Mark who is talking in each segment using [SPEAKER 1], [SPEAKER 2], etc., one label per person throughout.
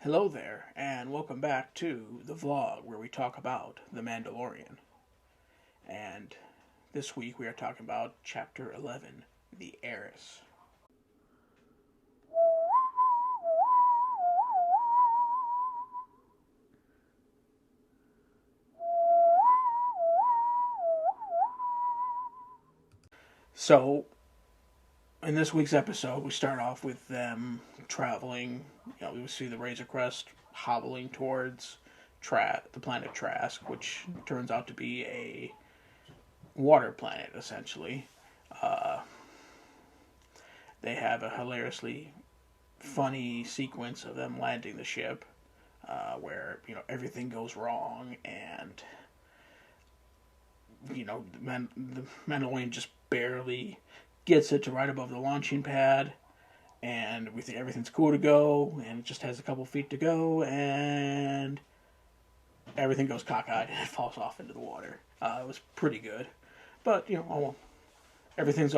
[SPEAKER 1] Hello there, and welcome back to the vlog where we talk about The Mandalorian. And this week we are talking about Chapter 11, The Heiress. So, in this week's episode, we start off with them traveling. We see the Razor Crest hobbling towards the planet Trask, which turns out to be a water planet, essentially. Uh, they have a hilariously funny sequence of them landing the ship, where everything goes wrong, and the Mandalorian just barely gets it to right above the launching pad, and we think everything's cool to go, and it just has a couple feet to go, and everything goes cockeyed and it falls off into the water. It was pretty good, but everything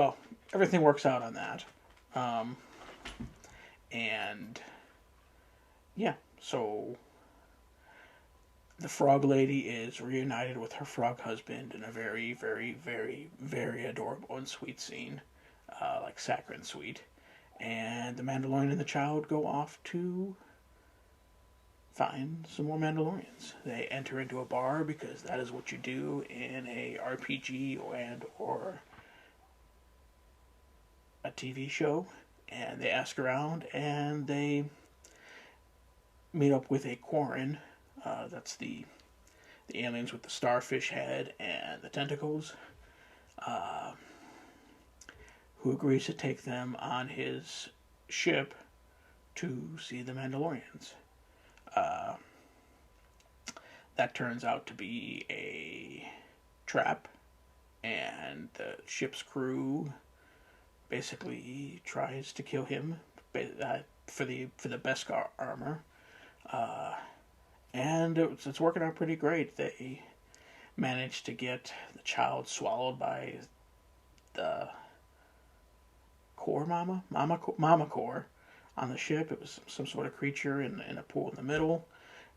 [SPEAKER 1] works out on that. Um, and yeah, so the frog lady is reunited with her frog husband in a very, very, very, very adorable and sweet scene, like saccharine sweet. And the Mandalorian and the child go off to find some more Mandalorians. They enter into a bar because that is what you do in a RPG or a TV show. And they ask around, and they meet up with a Quarren. That's the aliens with the starfish head and the tentacles, uh, who agrees to take them on his ship to see the Mandalorians. Uh, that turns out to be a trap, and the ship's crew basically tries to kill him for the Beskar armor. Uh, and it's working out pretty great. They managed to get the child swallowed by the core mama core on the ship. It was some sort of creature in a pool in the middle,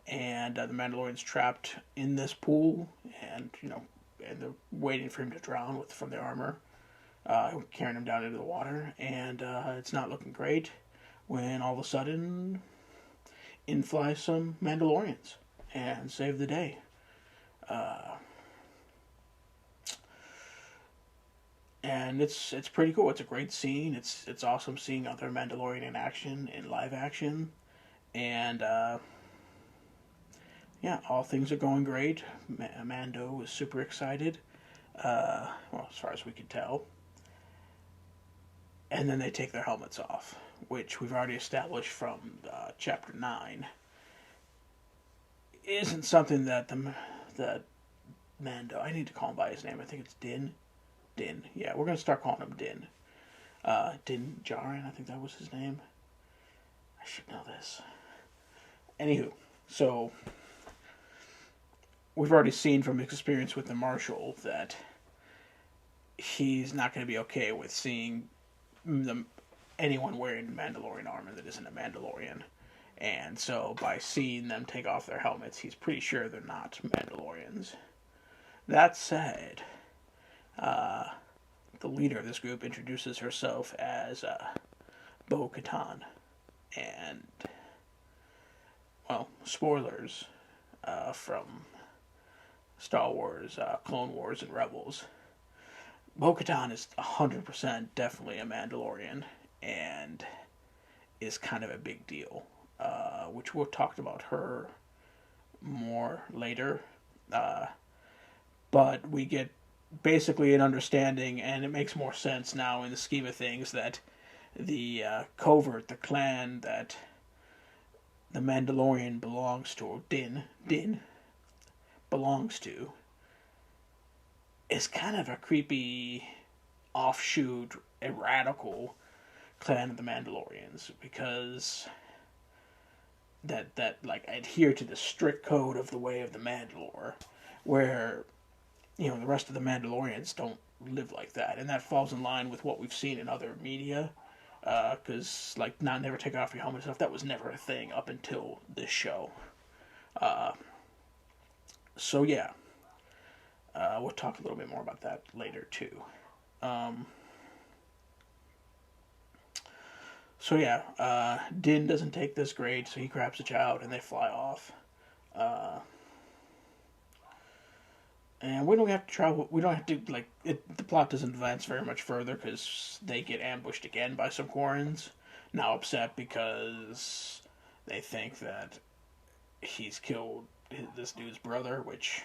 [SPEAKER 1] and the Mandalorian's trapped in this pool, and and they're waiting for him to drown from the armor, carrying him down into the water, and it's not looking great. When all of a sudden, in fly some Mandalorians and save the day. Uh, and it's pretty cool. It's a great scene. It's awesome seeing other Mandalorian in action, in live action, and yeah, all things are going great. Mando is super excited. Well, as far as we can tell. And then they take their helmets off, which we've already established from Chapter 9 isn't something that Mando. I need to call him by his name. I think it's Din. Din. Yeah, we're gonna start calling him Din. Din Djarin. I think that was his name. I should know this. Anywho, so we've already seen from his experience with the Marshal that he's not going to be okay with seeing anyone wearing Mandalorian armor that isn't a Mandalorian. And so by seeing them take off their helmets, he's pretty sure they're not Mandalorians. That said, the leader of this group introduces herself as Bo-Katan. And, well, spoilers from Star Wars, Clone Wars, and Rebels. Bo-Katan is 100% definitely a Mandalorian, and is kind of a big deal, which we'll talk about her more later. But we get basically an understanding, and it makes more sense now in the scheme of things, that the covert, the clan that the Mandalorian belongs to, or Din belongs to, is kind of a creepy offshoot, a radical clan of the Mandalorians, because that like adhere to the strict code of the way of the Mandalore, where the rest of the Mandalorians don't live like that, and that falls in line with what we've seen in other media, because like not never take off your helmet stuff, that was never a thing up until this show. So yeah, we'll talk a little bit more about that later too. So yeah, Din doesn't take this grade, so he grabs the child and they fly off. And we don't have to travel. We don't have to like it. The plot doesn't advance very much further because they get ambushed again by some Quarrens. Now upset because they think that he's killed this dude's brother, which,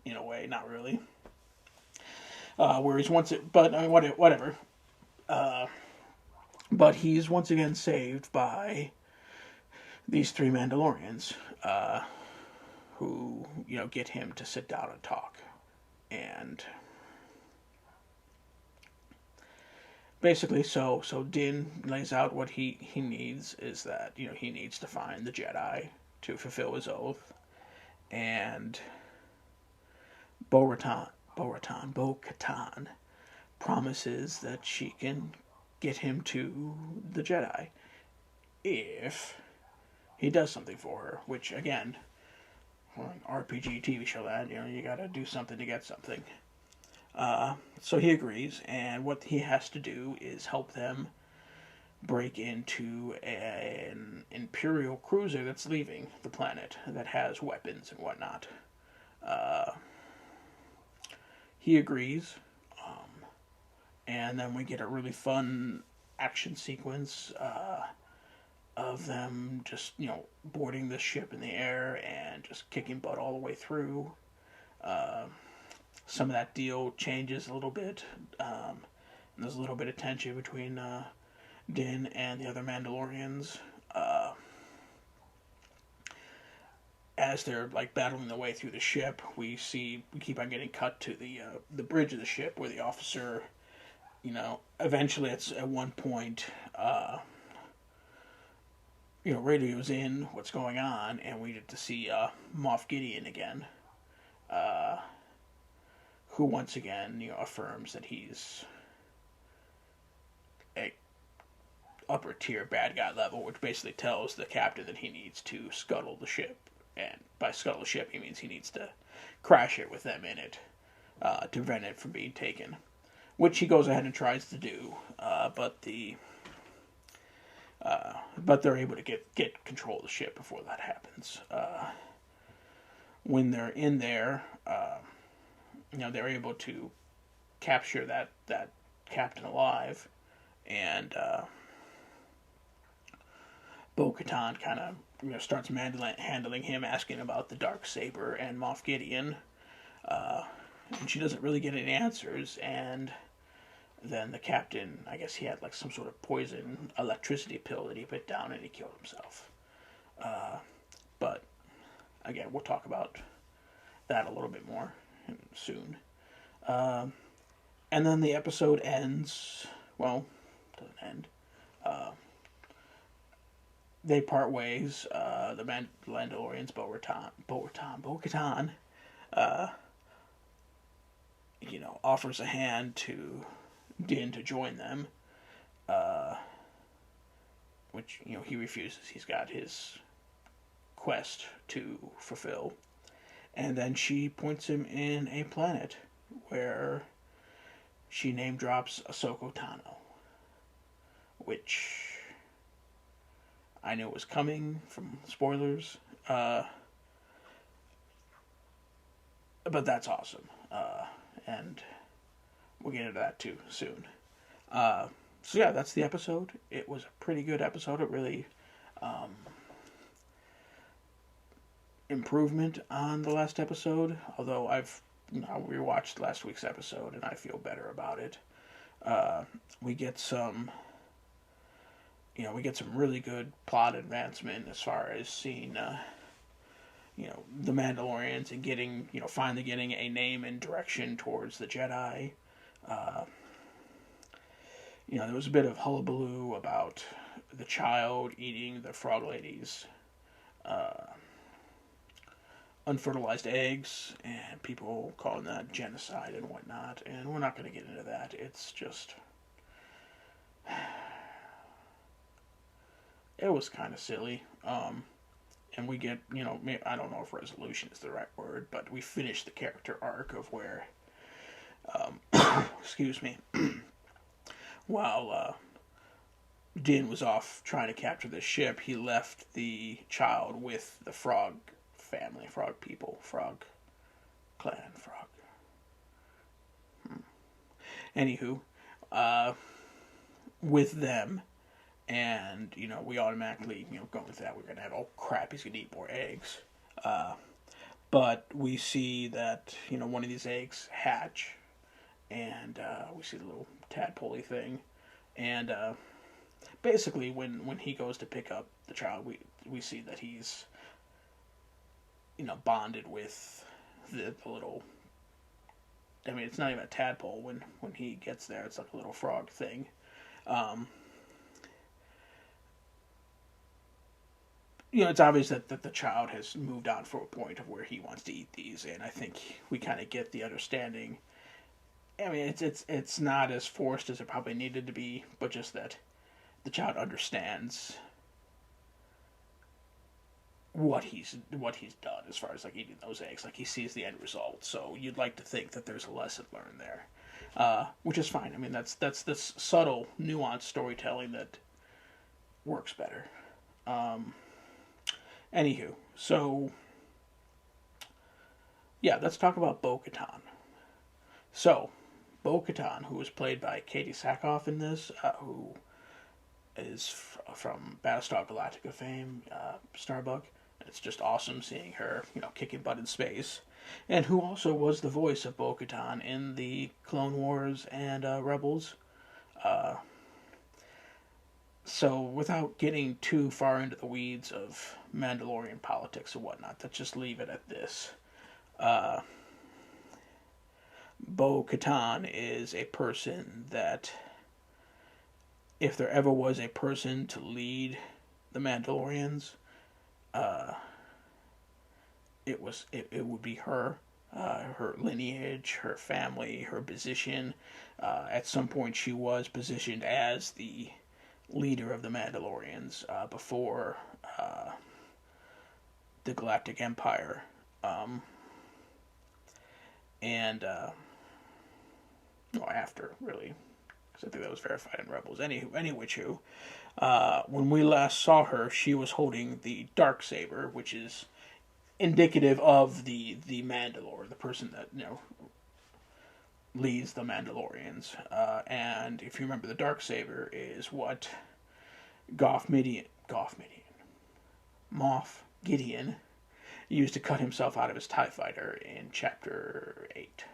[SPEAKER 1] in a way, not really. Where he's once it, but I mean, whatever. But he's once again saved by these three Mandalorians, who get him to sit down and talk, and basically, so Din lays out what he needs is that he needs to find the Jedi to fulfill his oath, and Bo-Katan promises that she can get him to the Jedi if he does something for her, which again, for an RPG TV show, that you gotta do something to get something. So he agrees, and what he has to do is help them break into an Imperial cruiser that's leaving the planet that has weapons and whatnot. He agrees, and then we get a really fun action sequence of them just boarding the ship in the air and just kicking butt all the way through. Some of that deal changes a little bit. And there's a little bit of tension between Din and the other Mandalorians. As they're like battling their way through the ship, we keep on getting cut to the bridge of the ship where the officer, eventually at one point, radios in what's going on, and we get to see Moff Gideon again, who once again affirms that he's a upper tier bad guy level, which basically tells the captain that he needs to scuttle the ship, and by scuttle the ship he means he needs to crash it with them in it, to prevent it from being taken, which he goes ahead and tries to do, but they're able to get control of the ship before that happens. When they're in there, they're able to capture that captain alive, and Bo-Katan kind of starts handling him, asking about the Darksaber and Moff Gideon, and she doesn't really get any answers, and then the captain, I guess he had like some sort of poison electricity pill that he put down and he killed himself. But again, we'll talk about that a little bit more soon. And then the episode ends. Well, doesn't end. They part ways. The Mandalorians, Bo-Katan, offers a hand to Din to join them, which he refuses. He's got his quest to fulfill, and then she points him in a planet where she name drops Ahsoka Tano, which I knew was coming from spoilers, but that's awesome, and we'll get into that too soon. So yeah, that's the episode. It was a pretty good episode. It really improvement on the last episode, although I've rewatched last week's episode and I feel better about it. We get some really good plot advancement as far as seeing the Mandalorians and getting finally getting a name and direction towards the Jedi. There was a bit of hullabaloo about the child eating the Frog Lady's unfertilized eggs, and people calling that genocide and whatnot, and we're not going to get into that. It's just it was kind of silly. And we get, I don't know if resolution is the right word, but we finish the character arc of where, excuse me, while Din was off trying to capture the ship, he left the child with the frog family, frog people, frog clan, frog. Anywho, with them, and we automatically go with that. We're gonna have, oh crap, he's gonna eat more eggs. But we see that one of these eggs hatch, and we see the little tadpole thing, and basically when he goes to pick up the child, we see that he's bonded with the little. I mean, it's not even a tadpole when he gets there. It's like a little frog thing. It's obvious that the child has moved on from a point of where he wants to eat these, and I think we kind of get the understanding. I mean, it's not as forced as it probably needed to be, but just that the child understands what he's done as far as like eating those eggs. Like he sees the end result, so you'd like to think that there's a lesson learned there, which is fine. I mean, that's this subtle, nuanced storytelling that works better. Anywho, so yeah, let's talk about Bo-Katan. So, Bo-Katan, who was played by Katie Sackhoff in this, who is from Battlestar Galactica fame, Starbuck. It's just awesome seeing her, kicking butt in space. And who also was the voice of Bo-Katan in the Clone Wars and Rebels. So, without getting too far into the weeds of Mandalorian politics and whatnot, let's just leave it at this. Bo-Katan is a person that, if there ever was a person to lead the Mandalorians, it would be her. Her lineage, her family, her position. At some point, she was positioned as the leader of the Mandalorians before the Galactic Empire, and after really, because I think that was verified in Rebels. Anyway, when we last saw her, she was holding the Darksaber, which is indicative of the Mandalore, the person that leads the Mandalorians. And if you remember, the Darksaber is what Moff Gideon used to cut himself out of his TIE fighter in Chapter 8.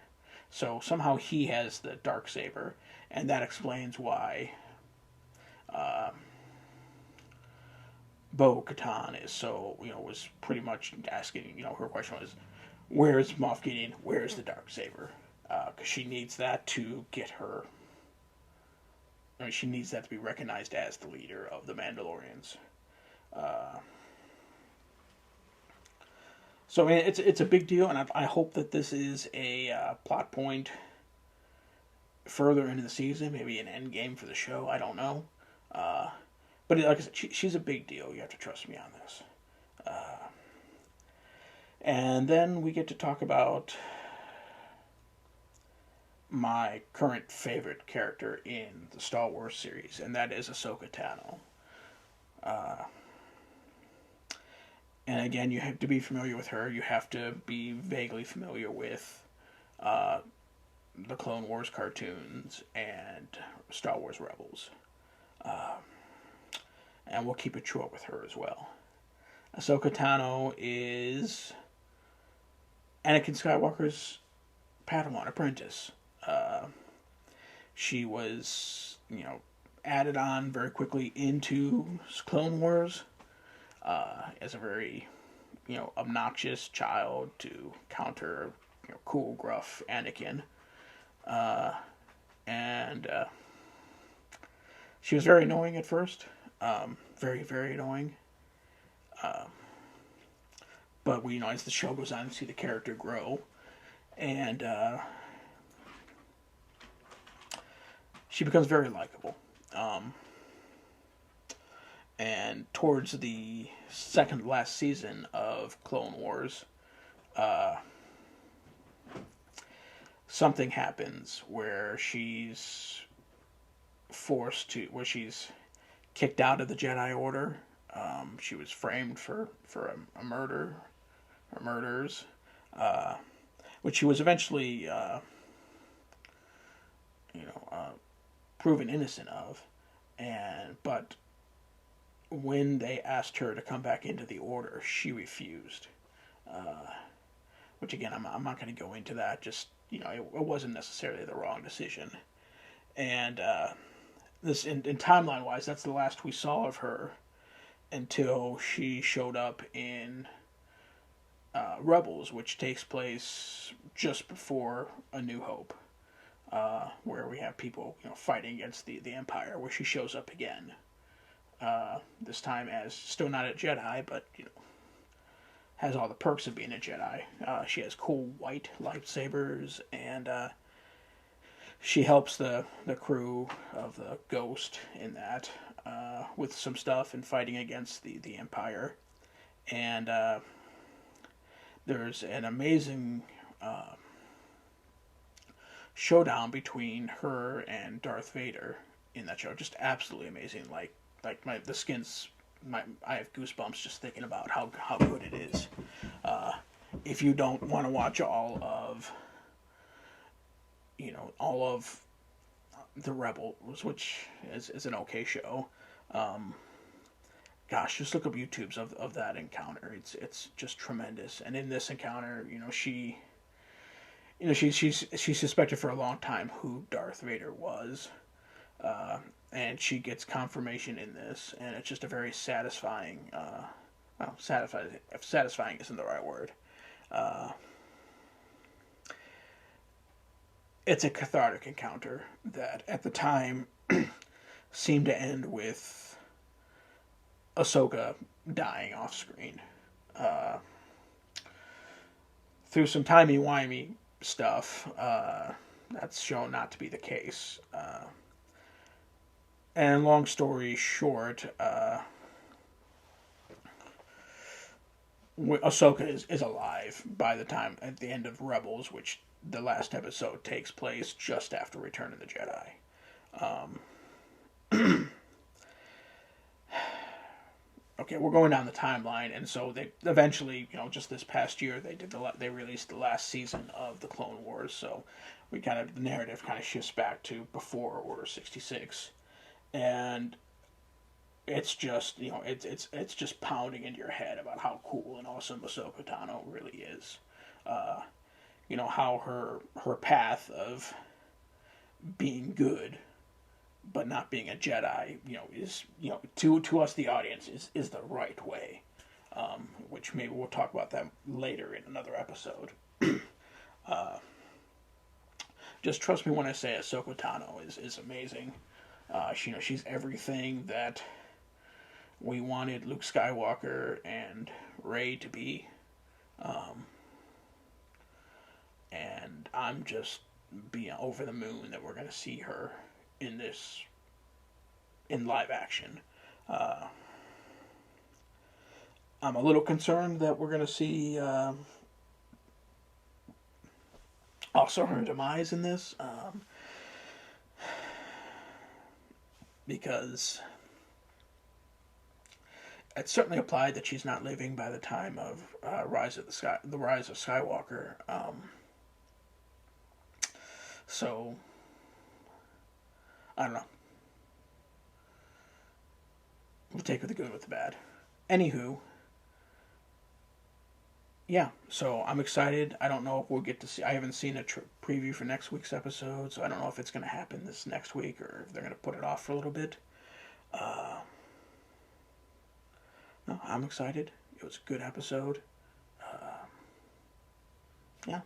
[SPEAKER 1] So somehow he has the Darksaber, and that explains why Bo-Katan is so, was pretty much asking, her question was, where's Moff Gideon? Where's the Darksaber? Because she needs that to get her. I mean, she needs that to be recognized as the leader of the Mandalorians. So I mean, it's a big deal, and I hope that this is a plot point further into the season, maybe an end game for the show. I don't know, but like I said, she's a big deal. You have to trust me on this. And then we get to talk about my current favorite character in the Star Wars series, and that is Ahsoka Tano. And again, you have to be familiar with her. You have to be vaguely familiar with the Clone Wars cartoons and Star Wars Rebels. And we'll keep it short with her as well. Ahsoka Tano is Anakin Skywalker's Padawan apprentice. She was, added on very quickly into Clone Wars as a very, obnoxious child to counter, cool, gruff Anakin. And she was very annoying at first. Very, very annoying. But we, as the show goes on, we see the character grow. And she becomes very likable. And towards the second last season of Clone Wars, something happens where she's kicked out of the Jedi Order. She was framed for a murder or murders, uh, which she was eventually, proven innocent of. But when they asked her to come back into the Order, she refused. Uh, which again, I'm not going to go into that. Just it wasn't necessarily the wrong decision. And this in timeline wise, that's the last we saw of her until she showed up in Rebels, which takes place just before A New Hope, where we have people fighting against the Empire, where she shows up again. This time as still not a Jedi, but has all the perks of being a Jedi. She has cool white lightsabers, and she helps the crew of the Ghost in that with some stuff and fighting against the Empire. And there's an amazing showdown between her and Darth Vader in that show. Just absolutely amazing. Like the skin's I have goosebumps just thinking about how good it is. If you don't want to watch all of the Rebels, which is an okay show, gosh, just look up YouTubes of that encounter. It's just tremendous. And in this encounter, she's suspected for a long time who Darth Vader was. And she gets confirmation in this, and it's just a very satisfying. Satisfying isn't the right word. It's a cathartic encounter that, at the time, seemed to end with Ahsoka dying off screen. Through some timey-wimey stuff, that's shown not to be the case. And long story short, Ahsoka is alive by the time at the end of Rebels, which the last episode takes place just after Return of the Jedi. Okay, we're going down the timeline, and so they eventually, just this past year, they released the last season of the Clone Wars. So the narrative kind of shifts back to before Order 66. And it's just it's just pounding into your head about how cool and awesome Ahsoka Tano really is. How her path of being good but not being a Jedi, is to us the audience is the right way. Which maybe we'll talk about that later in another episode. Just trust me when I say Ahsoka Tano is amazing. She's everything that we wanted Luke Skywalker and Rey to be. And I'm just being over the moon that we're going to see her in live action. I'm a little concerned that we're going to see also her demise in this. Because it's certainly implied that she's not living by the time of the Rise of Skywalker. So I don't know. We'll take with the good with the bad. Anywho, yeah. So I'm excited. I don't know if we'll get to see. I haven't seen a preview for next week's episode, so I don't know if it's going to happen this next week or if they're going to put it off for a little bit. No, I'm excited. It was a good episode. Yeah.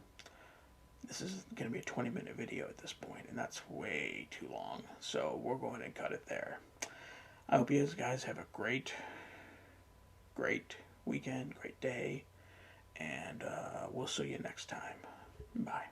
[SPEAKER 1] This is going to be a 20-minute video at this point, and that's way too long. So we're going to cut it there. I hope you guys have a great weekend, great day, and we'll see you next time. Bye.